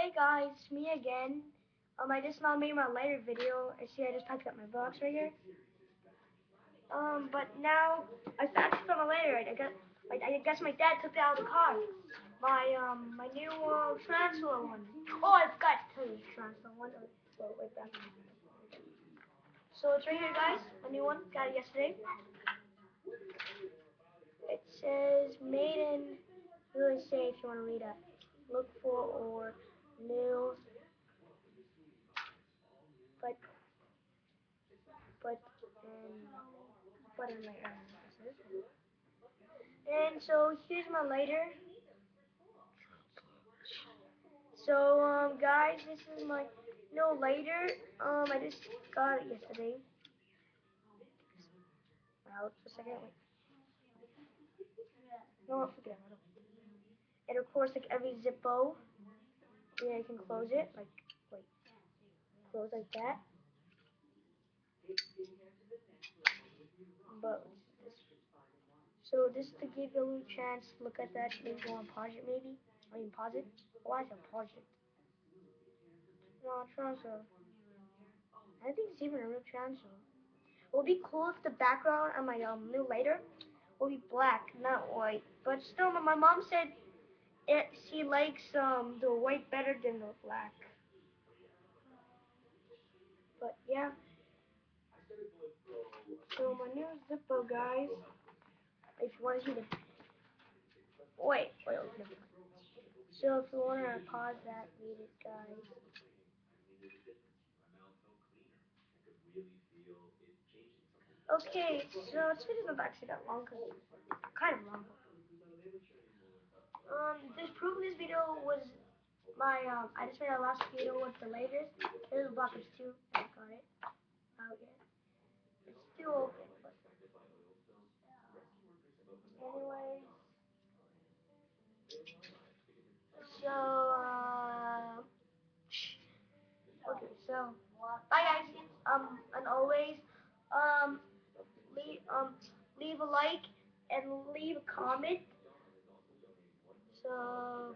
Hey guys, it's me again. I just now made my lighter video. I see I just packed up my box right here. But now I found it from a lighter. I guess my dad took it out of the car. My new transfer one. Oh, I forgot to tell you the transfer one. Wait back. So it's right here, guys. A new one. Got it yesterday. It says made in USA. If you want to read it, look for or new, but but um, but in my And so here's my lighter. So guys, this is my no lighter. I just got it yesterday. Out for a second. Wait. No, forget it. And of course, like every zippo, yeah, you can close it. Like wait, close like that. But this. So just to give you a little chance, look at that. Maybe you want to pause it, maybe. Or you can pause it. Why is it pause it? No, transfer. I think it's even a real transfer. It would be cool if the background on my new lighter will be black, not white. But still, my mom said she likes the white better than the black. But yeah, so my new Zippo, guys. If you want to see the wait, never mind. So if you want to pause that, read it, guys. Okay, so this video is not actually that long, cause kind of long. This proof in this video was my I just made a last video with the latest. This is Blockers 2. I got it out yet. It's still open, but anyways. So okay, so bye guys. And always um leave a like and leave a comment. So